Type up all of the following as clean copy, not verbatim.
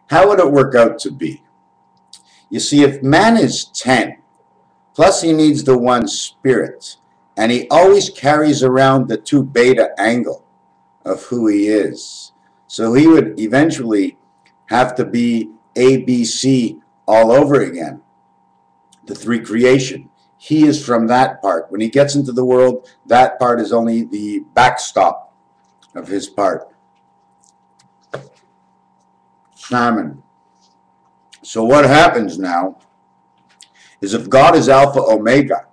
How would it work out to be? You see, if man is 10, plus he needs the one spirit, and he always carries around the 2 beta angle of who he is. So he would eventually have to be ABC all over again. The 3 creation. He is from that part. When he gets into the world, that part is only the backstop of his part. Shaman. So what happens now is if God is Alpha Omega,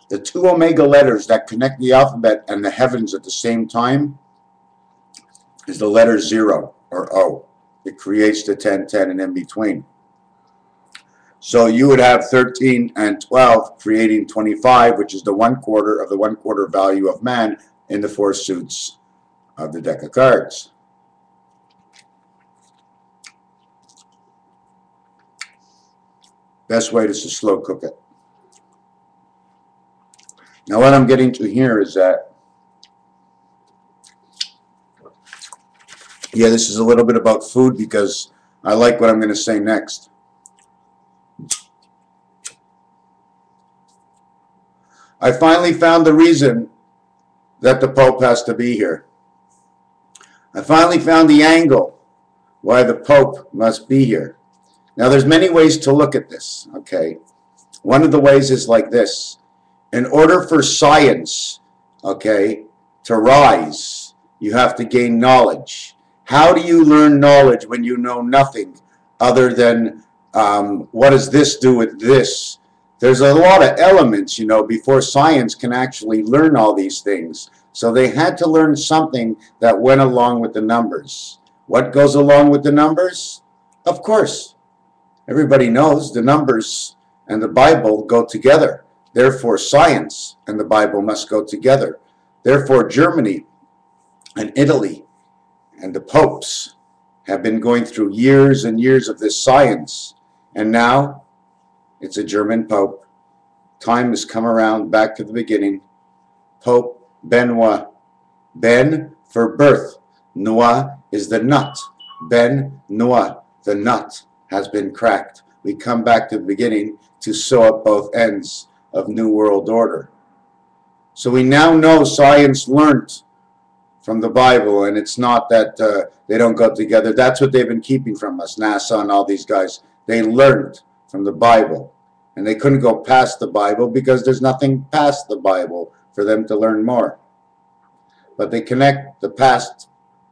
the 2 Omega letters that connect the alphabet and the heavens at the same time is the letter 0 or O. It creates the 10, 10, and in between. So you would have 13 and 12 creating 25, which is the 1/4 of the 1/4 value of man in the 4 suits of the deck of cards. Best way is to slow cook it. Now what I'm getting to here is that, yeah, this is a little bit about food because I like what I'm going to say next. I finally found the reason that the Pope has to be here. I finally found the angle why the Pope must be here. Now there's many ways to look at this, okay? One of the ways is like this. In order for science, okay, to rise, you have to gain knowledge. How do you learn knowledge when you know nothing other than what does this do with this? There's a lot of elements, you know, before science can actually learn all these things. So they had to learn something that went along with the numbers. What goes along with the numbers? Of course, everybody knows the numbers and the Bible go together. Therefore, science and the Bible must go together. Therefore, Germany and Italy and the popes have been going through years and years of this science. And now it's a German pope. Time has come around back to the beginning. Pope Benoit. Ben for birth. Noah is the nut. Ben Noah, the nut, has been cracked. We come back to the beginning to sew up both ends of New World Order. So we now know science learned from the Bible, and it's not that they don't go together. That's what they've been keeping from us, NASA and all these guys. They learned from the Bible, and they couldn't go past the Bible because there's nothing past the Bible for them to learn more. But they connect the past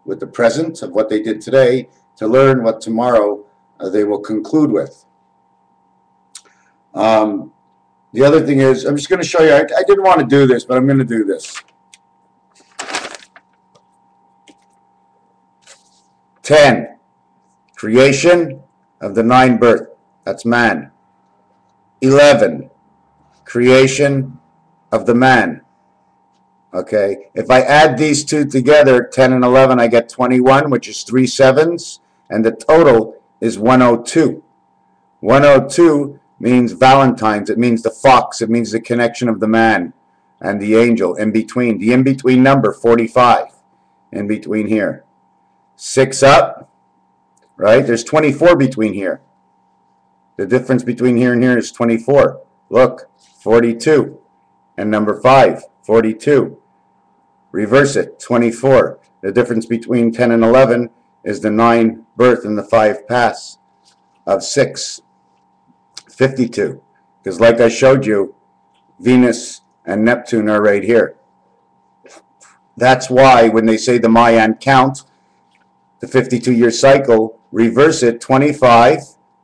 with the present of what they did today to learn what tomorrow they will conclude with. The other thing is, I'm just going to show you, I didn't want to do this, but I'm going to do this. 10, creation of the 9 birth. That's man. 11, creation of the man. Okay, if I add these two together, 10 and 11, I get 21, which is 3 sevens, and the total is 102. 102 means Valentine's. It means the fox. It means the connection of the man and the angel in between. The in-between number, 45, in between here. 6 up, right? There's 24 between here. The difference between here and here is 24. Look, 42. And number 5, 42. Reverse it, 24. The difference between 10 and 11 is the 9 birth and the 5 pass of 6. 52. Because like I showed you, Venus and Neptune are right here. That's why when they say the Mayan count, the 52-year cycle, reverse it, 25,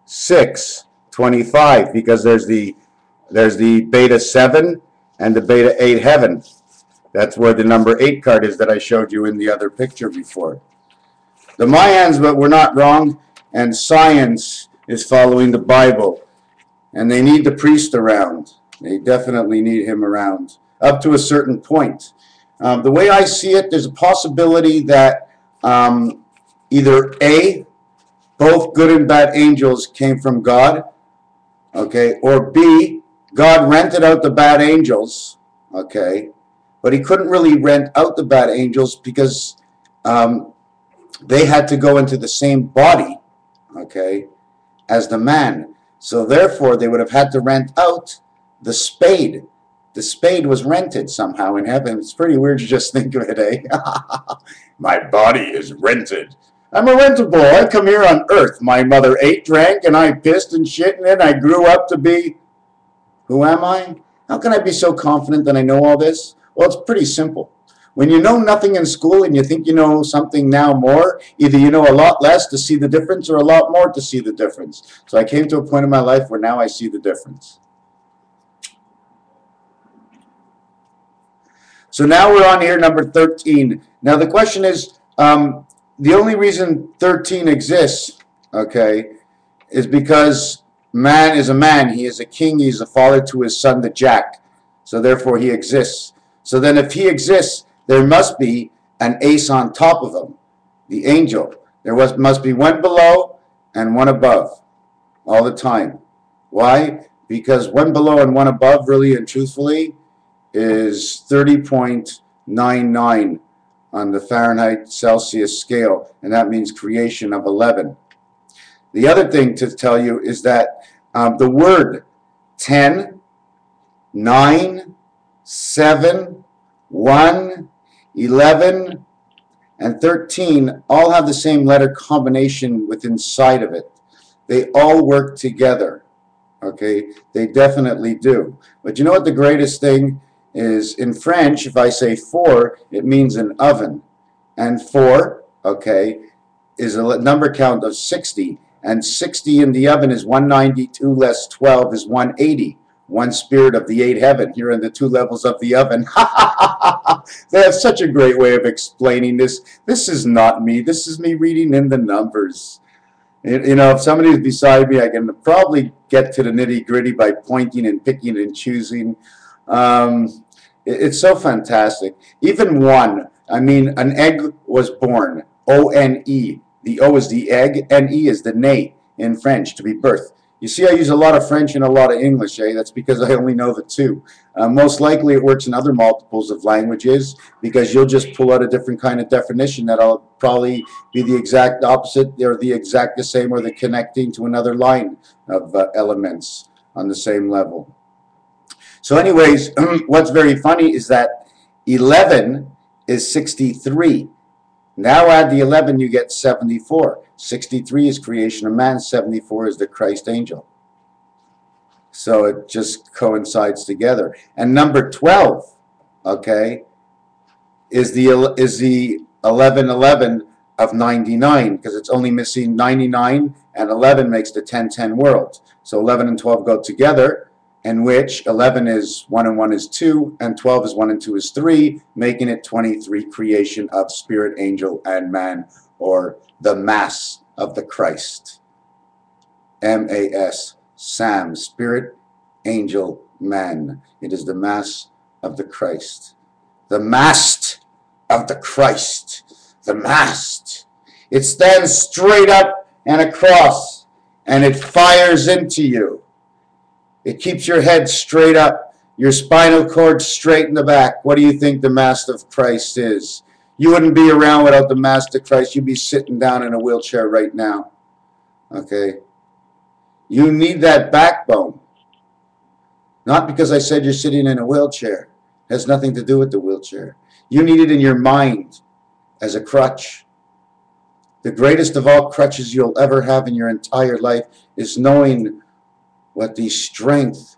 6, 25, because there's the beta 7 and the beta 8 heaven. That's where the number 8 card is that I showed you in the other picture before. The Mayans, but we're not wrong, and science is following the Bible. And they need the priest around. They definitely need him around, up to a certain point. The way I see it, there's a possibility that either A, both good and bad angels came from God, okay, or B, God rented out the bad angels, okay, but he couldn't really rent out the bad angels because they had to go into the same body, okay, as the man. So therefore, they would have had to rent out the spade. The spade was rented somehow in heaven. It's pretty weird to just think of it, eh? My body is rented. I'm a rentable. I come here on earth. My mother ate, drank, and I pissed and shit, and then I grew up to be... Who am I? How can I be so confident that I know all this? Well, it's pretty simple. When you know nothing in school and you think you know something now more, either you know a lot less to see the difference or a lot more to see the difference. So I came to a point in my life where now I see the difference. So now we're on here, number 13. Now the question is, the only reason 13 exists, okay, is because man is a man. He is a king. He is a father to his son, the Jack. So therefore he exists. So then if he exists, there must be an ace on top of him, the angel. There must be one below and one above all the time. Why? Because one below and one above, really and truthfully, is 30.99 on the Fahrenheit Celsius scale, and that means creation of 11. The other thing to tell you is that the word 10, 9, 7, 1, 11, and 13 all have the same letter combination within inside of it. They all work together. Okay, they definitely do. But you know what the greatest thing is? In French, if I say 4, it means an oven. And 4, okay, is a number count of 60. And 60 in the oven is 192 less 12 is 180. One spirit of the 8 heaven. Here in the 2 levels of the oven. They have such a great way of explaining this. This is not me. This is me reading in the numbers. You know, if somebody's beside me, I can probably get to the nitty-gritty by pointing and picking and choosing. It's so fantastic. Even 1, I mean, an egg was born. O-N-E. The O is the egg, N-E is the ney in French, to be birthed. You see, I use a lot of French and a lot of English, eh? That's because I only know the 2. Most likely it works in other multiples of languages because you'll just pull out a different kind of definition that'll probably be the exact opposite or the exact the same or the connecting to another line of elements on the same level. So anyways, what's very funny is that 11 is 63. Now add the 11, you get 74. 63 is creation of man, 74 is the Christ angel. So it just coincides together. And number 12, okay, is the 1111 of 99, because it's only missing 99, and 11 makes the 1010 world. So 11 and 12 go together, in which 11 is 1 and 1 is 2, and 12 is 1 and 2 is 3, making it 23, creation of spirit, angel, and man, or the mass of the Christ. M-A-S, Sam, spirit, angel, man. It is the mass of the Christ. The mast of the Christ. The mast. It stands straight up and across, and it fires into you. It keeps your head straight up, your spinal cord straight in the back. What do you think the mast of Christ is? You wouldn't be around without the mast of Christ. You'd be sitting down in a wheelchair right now. Okay? You need that backbone. Not because I said you're sitting in a wheelchair. It has nothing to do with the wheelchair. You need it in your mind as a crutch. The greatest of all crutches you'll ever have in your entire life is knowing what the strength,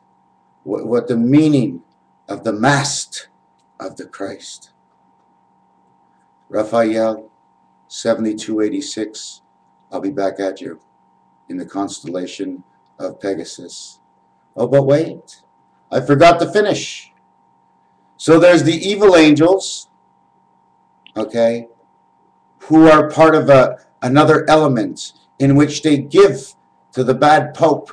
what the meaning of the mast of the Christ. Raphael, 7286, I'll be back at you in the constellation of Pegasus. Oh, but wait, I forgot to finish. So there's the evil angels, okay, who are part of another element in which they give to the bad Pope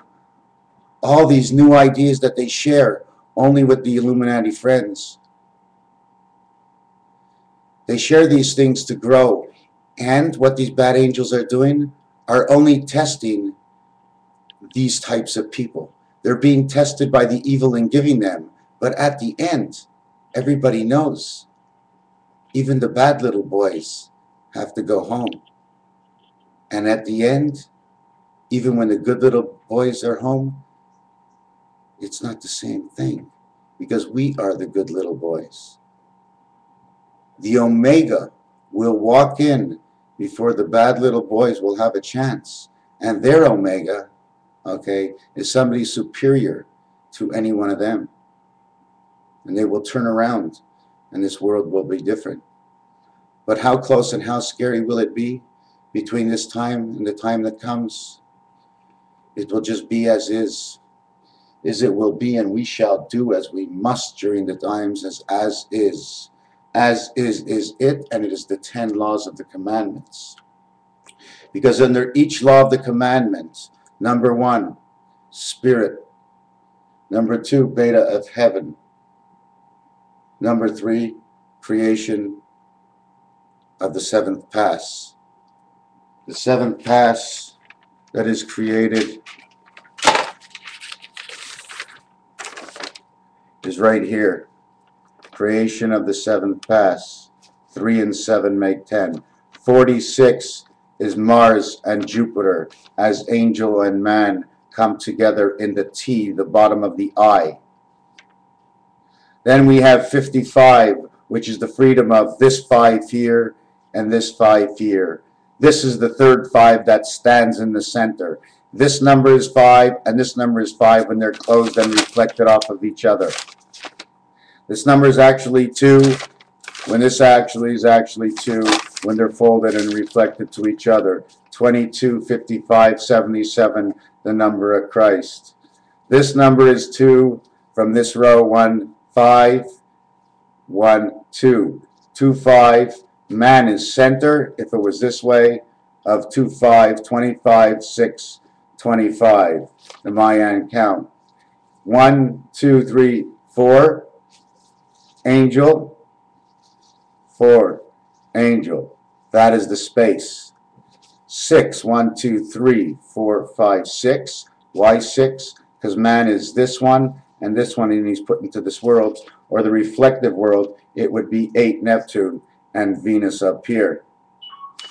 all these new ideas that they share only with the Illuminati friends. They share these things to grow. And what these bad angels are doing are only testing these types of people. They're being tested by the evil in giving them. But at the end, everybody knows. Even the bad little boys have to go home. And at the end, even when the good little boys are home, it's not the same thing, because we are the good little boys. The Omega will walk in before the bad little boys will have a chance. And their Omega, okay, is somebody superior to any one of them. And they will turn around, and this world will be different. But how close and how scary will it be between this time and the time that comes? It will just be as is it will be, and we shall do as we must during the times as is. As is it, and it is the 10 laws of the commandments. Because under each law of the commandments, number 1, spirit. Number 2, beta of heaven. Number 3, creation of the 7th pass. The 7th pass that is created is right here. Creation of the 7th pass. 3 and 7 make 10. 46 is Mars and Jupiter as angel and man come together in the T, the bottom of the I. Then we have 55, which is the freedom of this 5 here and this 5 here. This is the third 5 that stands in the center. This number is 5 and this number is 5 when they're closed and reflected off of each other. This number is actually 2 when this actually is 2 when they're folded and reflected to each other. 22, 55, 77, the number of Christ. This number is 2 from this row, 1, 5, 1, 2. 2, 5. Man is center, if it was this way, of 2, 5, 25, 6, 25. The Mayan count. 1, 2, 3, 4. Angel. 4. Angel. That is the space. 6. 1, 2, 3, 4, 5, 6. Why 6? Because man is this one and this one, and he's put into this world, or the reflective world. It would be 8, Neptune, and Venus up here.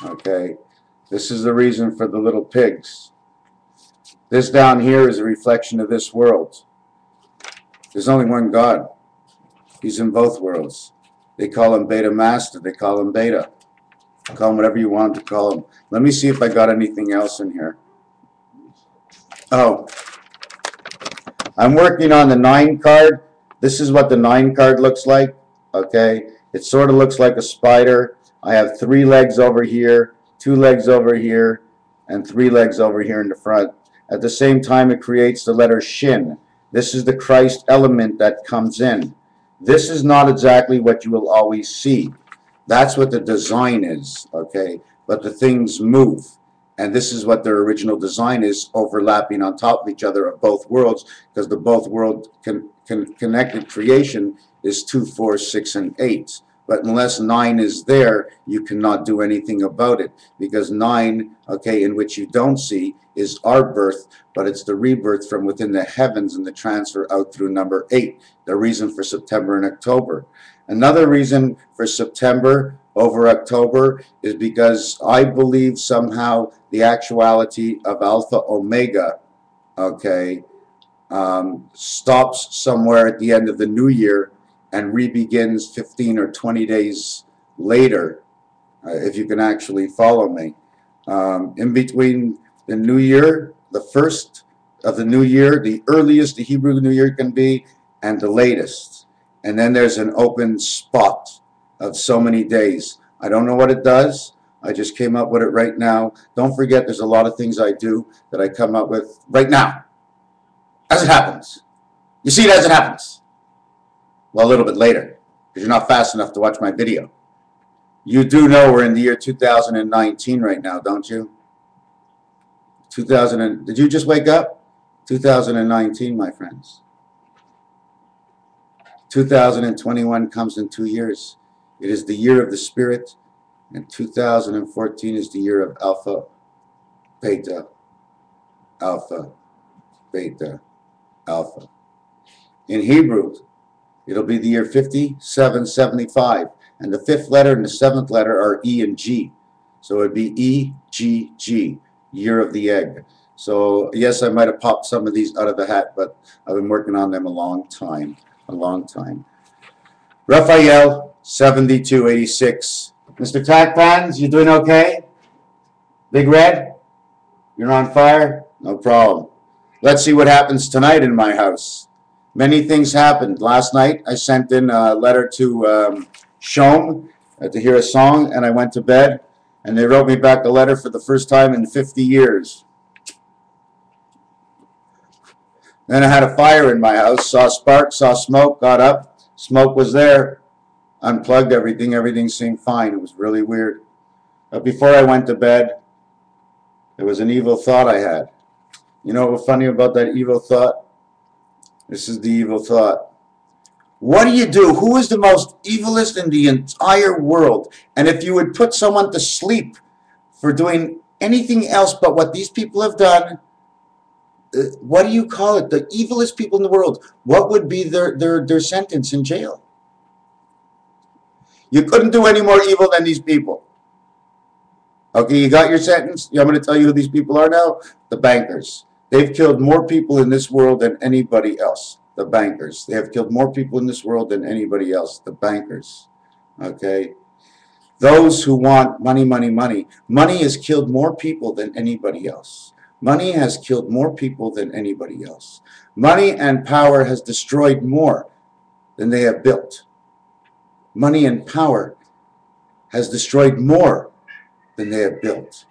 Okay, this is the reason for the little pigs. This down here is a reflection of this world. There's only one God. He's in both worlds. They call him Beta Master. They call him Beta. Call him whatever you want to call him. Let me see if I got anything else in here. Oh, I'm working on the 9 card. This is what the 9 card looks like. Okay, it sort of looks like a spider. I have 3 legs over here, 2 legs over here, and 3 legs over here in the front. At the same time, it creates the letter Shin. This is the Christ element that comes in. This is not exactly what you will always see. That's what the design is, okay? But the things move. And this is what their original design is, overlapping on top of each other of both worlds, because the both world connected creation is 2, 4, 6, and 8. But unless 9 is there, you cannot do anything about it, because 9, okay, in which you don't see, is our birth, but it's the rebirth from within the heavens and the transfer out through number 8, the reason for September and October. Another reason for September over October is because I believe somehow the actuality of Alpha Omega, okay, stops somewhere at the end of the new year and re-begins 15 or 20 days later, if you can actually follow me. In between the new year, the first of the new year, the earliest the Hebrew New Year can be, and the latest. And then there's an open spot of so many days. I don't know what it does. I just came up with it right now. Don't forget, there's a lot of things I do that I come up with right now, as it happens. You see it as it happens. Well, a little bit later, because you're not fast enough to watch my video. You do know we're in the year 2019 right now, don't you? Did you just wake up? 2019, my friends. 2021 comes in 2 years. It is the year of the Spirit, and 2014 is the year of Alpha, Beta, Alpha, Beta, Alpha. In Hebrew, it'll be the year 5775, and the 5th letter and the 7th letter are E and G. So it would be EGG, year of the egg. So yes, I might have popped some of these out of the hat, but I've been working on them a long time. A long time. Raphael, 7286. MrTacpans, you doing okay? Big Red, you're on fire? No problem. Let's see what happens tonight in my house. Many things happened. Last night I sent in a letter to Shom to hear a song, and I went to bed, and they wrote me back a letter for the first time in 50 years. Then I had a fire in my house, saw sparks, saw smoke, got up. Smoke was there, unplugged everything. Everything seemed fine. It was really weird. But before I went to bed, there was an evil thought I had. You know what's funny about that evil thought? This is the evil thought. What do you do? Who is the most evilest in the entire world? And if you would put someone to sleep for doing anything else but what these people have done, what do you call it? The evilest people in the world. What would be their sentence in jail? You couldn't do any more evil than these people. Okay, you got your sentence? I'm going to tell you who these people are now. The bankers. They've killed more people in this world than anybody else. The bankers. They have killed more people in this world than anybody else. The bankers. Okay? Those who want money, money, money. Money has killed more people than anybody else. Money has killed more people than anybody else. Money and power has destroyed more than they have built. Money and power has destroyed more than they have built.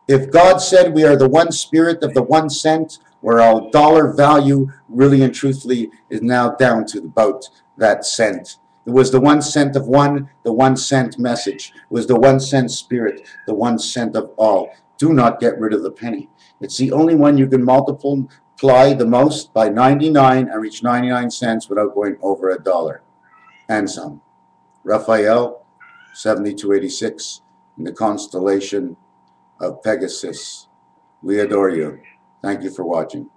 If God said we are the one spirit of the 1 cent, where our dollar value really and truthfully is now down to about that cent. It was the 1 cent of one, the 1 cent message. It was the 1 cent spirit, the 1 cent of all. Do not get rid of the penny. It's the only one you can multiply the most by 99 and reach 99 cents without going over $1 and some. Raphael, 7286, in the constellation of Pegasus. We adore you. Thank you for watching.